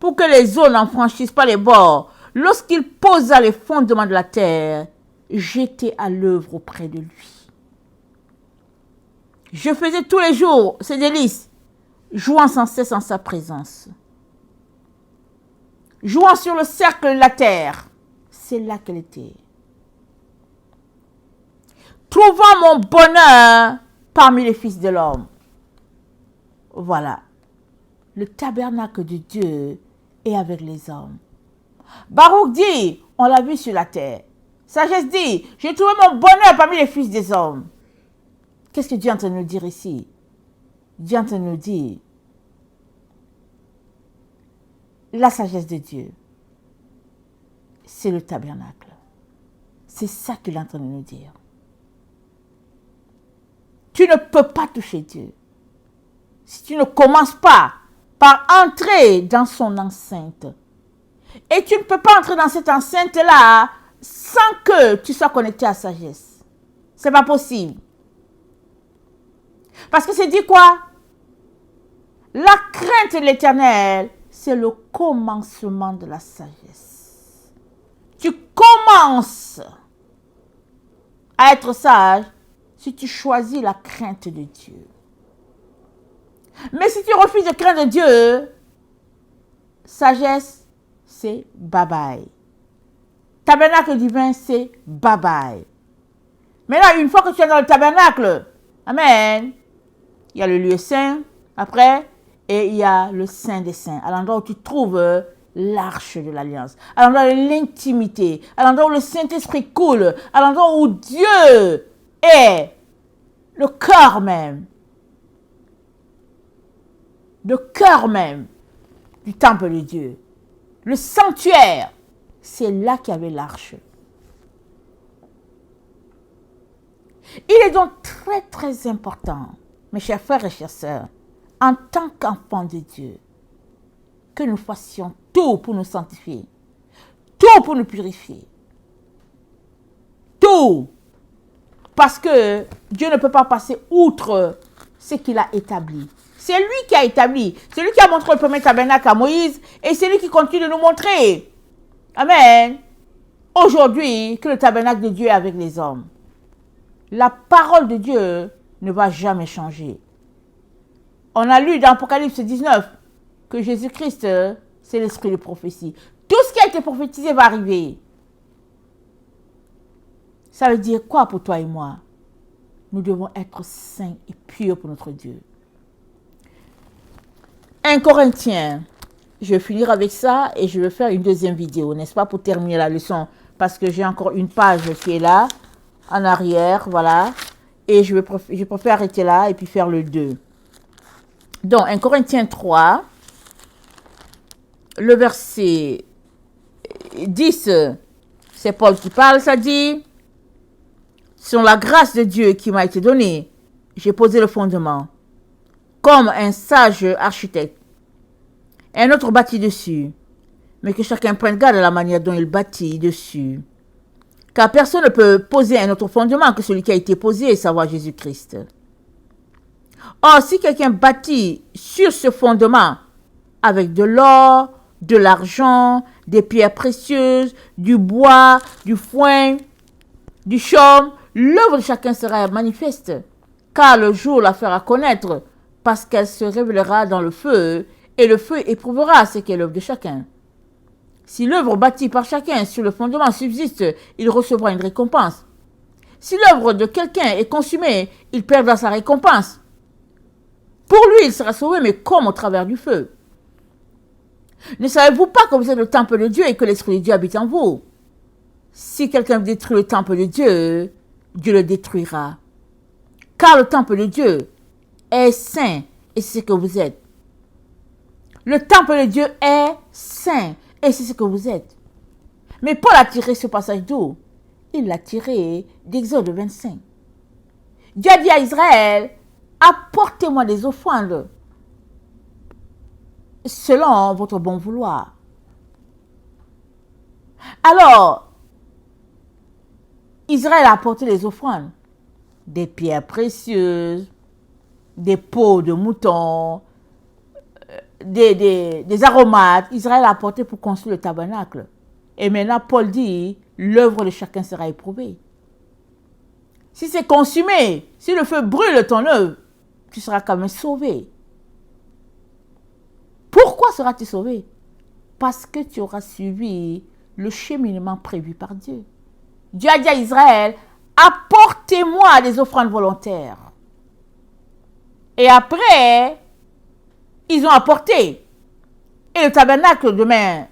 pour que les eaux n'en franchissent pas les bords, lorsqu'il posa les fondements de la terre, j'étais à l'œuvre auprès de lui. Je faisais tous les jours ses délices, jouant sans cesse en sa présence. Jouant sur le cercle de la terre, c'est là qu'elle était. Trouvant mon bonheur parmi les fils de l'homme. Voilà. Le tabernacle de Dieu est avec les hommes. Baruch dit, on l'a vu sur la terre. Sagesse dit, j'ai trouvé mon bonheur parmi les fils des hommes. Qu'est-ce que Dieu est en train de nous dire ici? Dieu est en train de nous dire, la sagesse de Dieu, c'est le tabernacle. C'est ça qu'il est en train de nous dire. Tu ne peux pas toucher Dieu si tu ne commences pas par entrer dans son enceinte. Et tu ne peux pas entrer dans cette enceinte-là sans que tu sois connecté à sa sagesse. C'est pas possible. Parce que c'est dit quoi? La crainte de l'Éternel, c'est le commencement de la sagesse. Tu commences à être sage si tu choisis la crainte de Dieu. Mais si tu refuses de craindre Dieu, sagesse, c'est bye-bye. Tabernacle divin, c'est bye-bye. Mais là, une fois que tu es dans le tabernacle, amen, il y a le lieu saint, après, et il y a le Saint des Saints, à l'endroit où tu trouves l'arche de l'Alliance, à l'endroit de l'intimité, à l'endroit où le Saint-Esprit coule, à l'endroit où Dieu est le cœur même du temple de Dieu. Le sanctuaire, c'est là qu'il y avait l'arche. Il est donc très très important, mes chers frères et chères sœurs, en tant qu'enfants de Dieu, que nous fassions tout pour nous sanctifier, tout pour nous purifier, tout, parce que Dieu ne peut pas passer outre ce qu'il a établi. C'est lui qui a établi, c'est lui qui a montré le premier tabernacle à Moïse, et c'est lui qui continue de nous montrer. Amen. Aujourd'hui, que le tabernacle de Dieu est avec les hommes. La parole de Dieu ne va jamais changer. On a lu dans Apocalypse 19 que Jésus-Christ, c'est l'esprit de prophétie. Tout ce qui a été prophétisé va arriver. Ça veut dire quoi pour toi et moi? Nous devons être saints et purs pour notre Dieu. 1 Corinthiens, je vais finir avec ça et je vais faire une deuxième vidéo, n'est-ce pas, pour terminer la leçon, parce que j'ai encore une page qui est là, en arrière, voilà, et je préfère arrêter là et puis faire le 2. Donc, 1 Corinthiens 3, le verset 10, c'est Paul qui parle, ça dit, sur la grâce de Dieu qui m'a été donnée, j'ai posé le fondement, comme un sage architecte. Un autre bâtit dessus, mais que chacun prenne garde à la manière dont il bâtit dessus. Car personne ne peut poser un autre fondement que celui qui a été posé, savoir Jésus-Christ. Or, si quelqu'un bâtit sur ce fondement avec de l'or, de l'argent, des pierres précieuses, du bois, du foin, du chaume, l'œuvre de chacun sera manifeste, car le jour la fera connaître, parce qu'elle se révélera dans le feu, et le feu éprouvera ce qu'est l'œuvre de chacun. Si l'œuvre bâtie par chacun sur le fondement subsiste, il recevra une récompense. Si l'œuvre de quelqu'un est consumée, il perdra sa récompense. Pour lui, il sera sauvé, mais comme au travers du feu. Ne savez-vous pas que vous êtes le temple de Dieu et que l'Esprit de Dieu habite en vous? Si quelqu'un détruit le temple de Dieu, Dieu le détruira. Car le temple de Dieu est saint et c'est ce que vous êtes. Le temple de Dieu est saint et c'est ce que vous êtes. Mais Paul a tiré ce passage d'où? Il l'a tiré d'Exode 25. Dieu a dit à Israël, apportez-moi des offrandes selon votre bon vouloir. Alors, Israël a apporté les offrandes, des pierres précieuses, des peaux de mouton, des aromates. Israël a apporté pour construire le tabernacle. Et maintenant, Paul dit, l'œuvre de chacun sera éprouvée. Si c'est consumé, si le feu brûle ton œuvre, tu seras quand même sauvé. Pourquoi seras-tu sauvé? Parce que tu auras suivi le cheminement prévu par Dieu. Dieu a dit à Israël, apportez-moi des offrandes volontaires. Et après, ils ont apporté. Et le tabernacle de main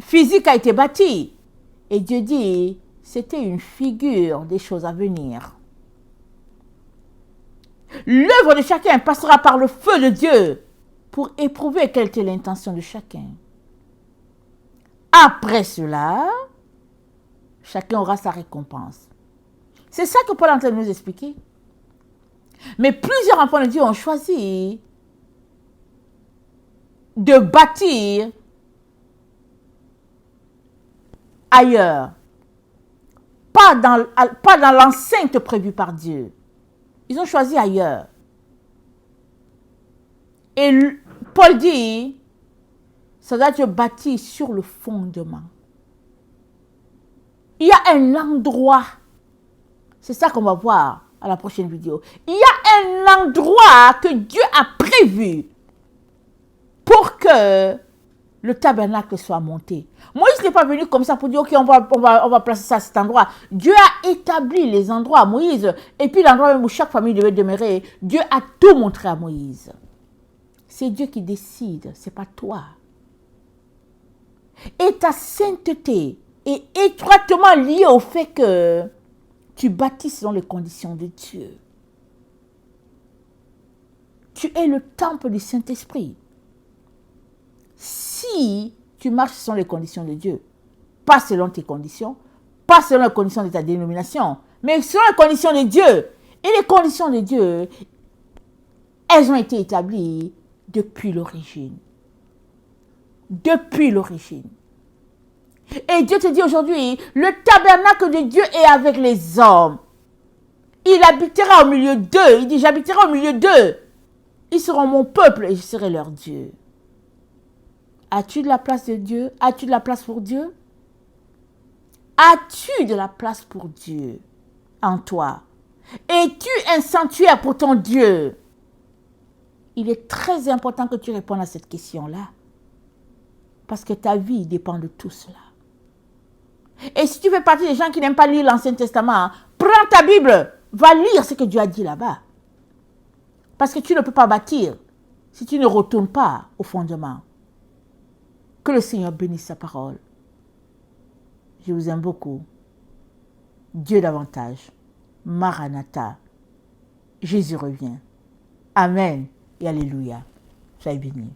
physique a été bâti. Et Dieu dit, c'était une figure des choses à venir. L'œuvre de chacun passera par le feu de Dieu pour éprouver quelle était l'intention de chacun. Après cela, chacun aura sa récompense. C'est ça que Paul est en train de nous expliquer. Mais plusieurs enfants de Dieu ont choisi de bâtir ailleurs, pas dans l'enceinte prévue par Dieu. Ils ont choisi ailleurs. Et Paul dit, ça doit être bâti sur le fondement. Il y a un endroit, c'est ça qu'on va voir à la prochaine vidéo. Il y a un endroit que Dieu a prévu pour que le tabernacle soit monté. Moïse n'est pas venu comme ça pour dire, ok, on va placer ça à cet endroit. Dieu a établi les endroits à Moïse, et puis l'endroit où chaque famille devait demeurer, Dieu a tout montré à Moïse. C'est Dieu qui décide, c'est pas toi. Et ta sainteté est étroitement liée au fait que tu bâtis selon les conditions de Dieu. Tu es le temple du Saint-Esprit. Si tu marches selon les conditions de Dieu, pas selon tes conditions, pas selon les conditions de ta dénomination, mais selon les conditions de Dieu. Et les conditions de Dieu, elles ont été établies depuis l'origine. Depuis l'origine. Et Dieu te dit aujourd'hui, le tabernacle de Dieu est avec les hommes. Il habitera au milieu d'eux. Il dit, j'habiterai au milieu d'eux. Ils seront mon peuple et je serai leur Dieu. As-tu de la place de Dieu? As-tu de la place pour Dieu? As-tu de la place pour Dieu en toi? Es-tu un sanctuaire pour ton Dieu? Il est très important que tu répondes à cette question-là. Parce que ta vie dépend de tout cela. Et si tu fais partie des gens qui n'aiment pas lire l'Ancien Testament, prends ta Bible, va lire ce que Dieu a dit là-bas. Parce que tu ne peux pas bâtir si tu ne retournes pas au fondement. Que le Seigneur bénisse sa parole. Je vous aime beaucoup. Dieu davantage. Maranatha. Jésus revient. Amen et alléluia. Soyez bénis.